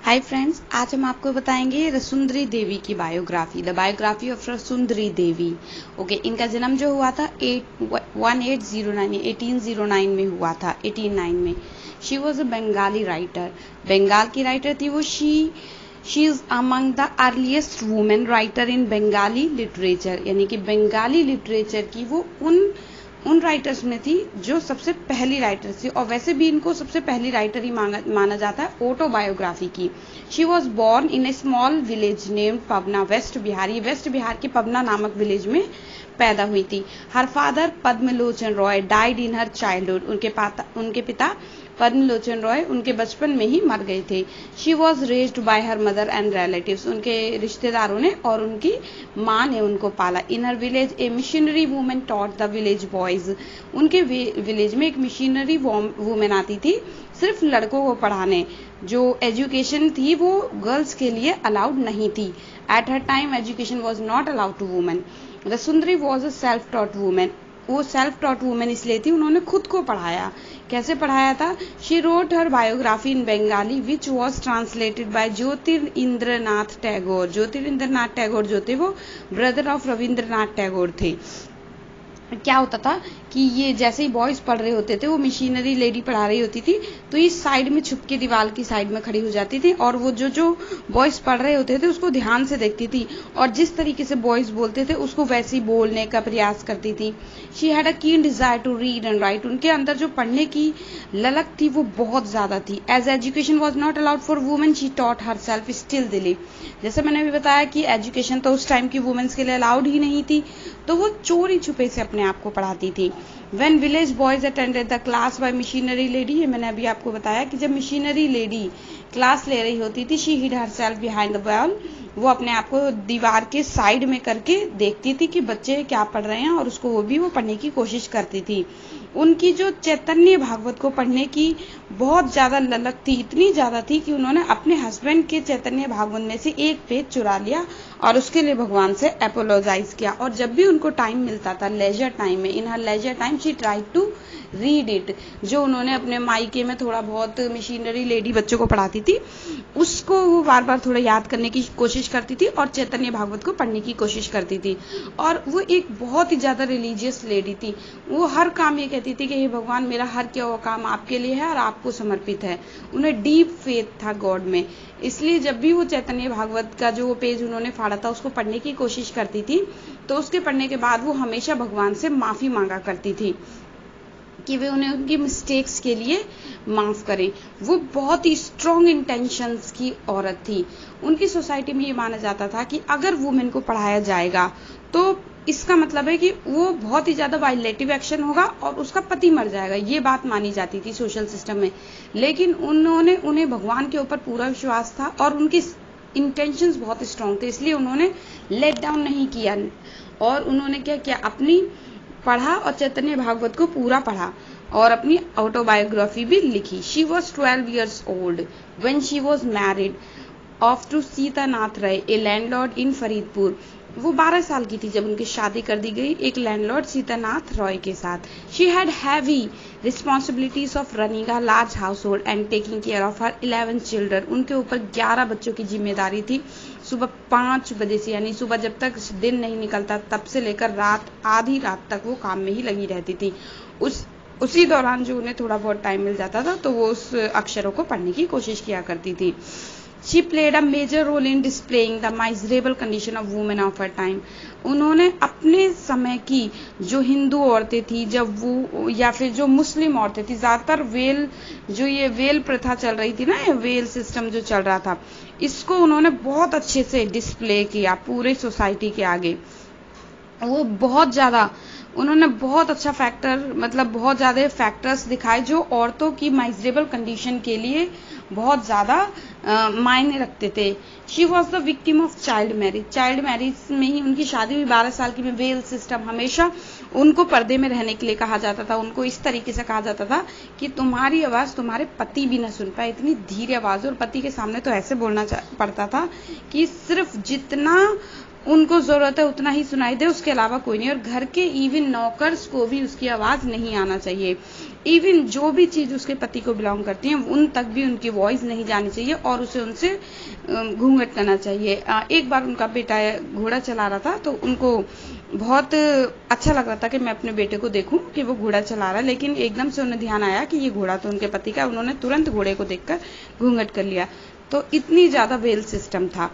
Hi friends, आज हम आपको बताएंगे रसुंदरी देवी की biography, the biography of Rassundari Devi. Okay, इनका जन्म जो हुआ था 1809 में हुआ था, 1809 में। She was a Bengali writer, Bengal की राइटर थी वो। She is among the earliest women writer in Bengali literature, यानी कि बंगाली लिटरेचर की वो उन राइटर्स में थी जो सबसे पहली राइटर थी। और वैसे भी इनको सबसे पहली राइटर ही माना जाता है ऑटोबायोग्राफी की। She was born in a small village named Pabna, west Bihar. ये वेस्ट बिहार के पवना नामक विलेज में पैदा हुई थी। Her father Padmalochan Roy died in her childhood. उनके पिता पद्मलोचन रॉय उनके बचपन में ही मर गए थे। She was raised by her mother and relatives. उनके रिश्तेदारों ने और उनकी माँ ने उनको पाला। In her village a missionary women taught the village boys. उनके विलेज में एक मिशनरी वुमेन आती थी सिर्फ लड़कों को पढ़ाने। जो एजुकेशन थी वो गर्ल्स के लिए अलाउड नहीं थी। At her time education was not allowed to women. Rassundari was a self taught women. वो सेल्फ टॉट वुमेन इसलिए थी, उन्होंने खुद को पढ़ाया। कैसे पढ़ाया था? She wrote her biography in Bengali which was translated by Jyotirindranath Tagore. Jyotirindranath Tagore जो थे वो ब्रदर ऑफ रविंद्रनाथ टैगोर थे। क्या होता था कि ये जैसे ही बॉयज पढ़ रहे होते थे, वो मिशनरी लेडी पढ़ा रही होती थी, तो इस साइड में छुप के दीवार की साइड में खड़ी हो जाती थी और वो जो बॉयज पढ़ रहे होते थे उसको ध्यान से देखती थी और जिस तरीके से बॉयज बोलते थे उसको वैसे ही बोलने का प्रयास करती थी। She had a keen desire to read and write. उनके अंदर जो पढ़ने की ललक थी वो बहुत ज्यादा थी। As education was not allowed for women she taught herself steadily. जैसे मैंने अभी बताया कि एजुकेशन तो उस टाइम की वुमेन्स के लिए अलाउड ही नहीं थी, तो वो चोरी छुपे से अपने आप को पढ़ाती थी। When village boys attended the class by missionary lady, ये मैंने अभी आपको बताया कि जब मिशनरी लेडी क्लास ले रही होती थी, she hid herself behind the wall, वो अपने आप को दीवार के साइड में करके देखती थी कि बच्चे क्या पढ़ रहे हैं और उसको वो पढ़ने की कोशिश करती थी। उनकी जो चैतन्य भागवत को पढ़ने की बहुत ज्यादा ललक थी, इतनी ज्यादा थी कि उन्होंने अपने हस्बैंड के चैतन्य भागवत में से एक पेज चुरा लिया और उसके लिए भगवान से अपोलोजाइज किया। और जब भी उनको टाइम मिलता था, लेजर टाइम में, in her leisure time she tried to read it. जो उन्होंने अपने मायके में थोड़ा बहुत मिशनरी लेडी बच्चों को पढ़ाती थी, उसको वो बार बार थोड़ा याद करने की कोशिश करती थी और चैतन्य भागवत को पढ़ने की कोशिश करती थी। और वो एक बहुत ही ज्यादा रिलीजियस लेडी थी। वो हर काम ये कहती थी कि हे भगवान, मेरा हर क्या हुआ काम आपके लिए है और आपको समर्पित है। उन्हें डीप फेथ था गॉड में। इसलिए जब भी वो चैतन्य भागवत का जो पेज उन्होंने फाड़ा था उसको पढ़ने की कोशिश करती थी, तो उसके पढ़ने के बाद वो हमेशा भगवान से माफी मांगा करती थी कि वे उन्हें उनकी मिस्टेक्स के लिए माफ करें। वो बहुत ही स्ट्रॉन्ग इंटेंशंस की औरत थी। उनकी सोसाइटी में ये माना जाता था कि अगर वुमेन को पढ़ाया जाएगा तो इसका मतलब है कि वो बहुत ही ज्यादा वायलेटिव एक्शन होगा और उसका पति मर जाएगा। ये बात मानी जाती थी सोशल सिस्टम में। लेकिन उन्हें भगवान के ऊपर पूरा विश्वास था और उनकी इंटेंशंस बहुत स्ट्रॉन्ग थे, इसलिए उन्होंने लेट डाउन नहीं किया और उन्होंने क्या किया, अपनी पढ़ा और चैतन्य भागवत को पूरा पढ़ा और अपनी ऑटोबायोग्राफी भी लिखी। She was 12 years old when she was married off to Sitanath Roy, a landlord in Faridpur. वो 12 साल की थी जब उनकी शादी कर दी गई एक लैंडलॉर्ड सीतानाथ रॉय के साथ। She had heavy responsibilities of running a large house hold and taking care of her 11 children. उनके ऊपर 11 बच्चों की जिम्मेदारी थी। सुबह 5 बजे से, यानी सुबह जब तक दिन नहीं निकलता तब से लेकर रात आधी रात तक वो काम में ही लगी रहती थी। उसी दौरान जो उन्हें थोड़ा बहुत टाइम मिल जाता था तो वो उस अक्षरों को पढ़ने की कोशिश किया करती थी। She played a major role in displaying the miserable condition of women of her time. उन्होंने अपने समय की जो हिंदू औरतें थी, जब वो या फिर जो मुस्लिम औरतें थी, ज्यादातर ये वेल प्रथा चल रही थी ना, वेल सिस्टम जो चल रहा था, इसको उन्होंने बहुत अच्छे से डिस्प्ले किया पूरे सोसाइटी के आगे। वो उन्होंने बहुत अच्छा बहुत ज्यादा फैक्टर्स दिखाए जो औरतों की माइजरेबल कंडीशन के लिए बहुत ज्यादा मायने रखते थे। She was the victim of child marriage में ही उनकी शादी हुई 12 साल की में। वेल सिस्टम, हमेशा उनको पर्दे में रहने के लिए कहा जाता था। उनको इस तरीके से कहा जाता था कि तुम्हारी आवाज तुम्हारे पति भी न सुन पाए, इतनी धीरे आवाज। और पति के सामने तो ऐसे बोलना पड़ता था कि सिर्फ जितना उनको जरूरत है उतना ही सुनाई दे, उसके अलावा कोई नहीं। और घर के इवन नौकर्स को भी उसकी आवाज नहीं आना चाहिए। इवन जो भी चीज उसके पति को बिलोंग करती है उन तक भी उनकी वॉइस नहीं जानी चाहिए और उसे उनसे घूंघट करना चाहिए। एक बार उनका बेटा घोड़ा चला रहा था तो उनको बहुत अच्छा लग रहा था कि मैं अपने बेटे को देखूं कि वो घोड़ा चला रहा है, लेकिन एकदम से उन्हें ध्यान आया कि ये घोड़ा तो उनके पति का है। उन्होंने तुरंत घोड़े को देखकर घूंघट कर लिया। तो इतनी ज्यादा वेल सिस्टम था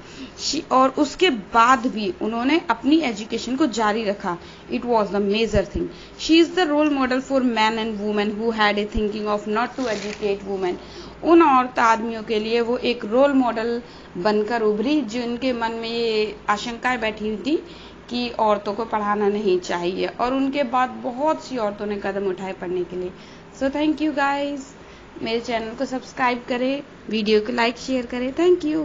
और उसके बाद भी उन्होंने अपनी एजुकेशन को जारी रखा। It was the major thing. She is the role model for man and women who had a thinking of not to educate women. उन औरत आदमियों के लिए वो एक रोल मॉडल बनकर उभरी जिनके मन में ये आशंकाएं बैठी हुई थी कि औरतों को पढ़ाना नहीं चाहिए, और उनके बाद बहुत सी औरतों ने कदम उठाए पढ़ने के लिए। So thank you guys. मेरे चैनल को सब्सक्राइब करें, वीडियो को लाइक शेयर करें। Thank you.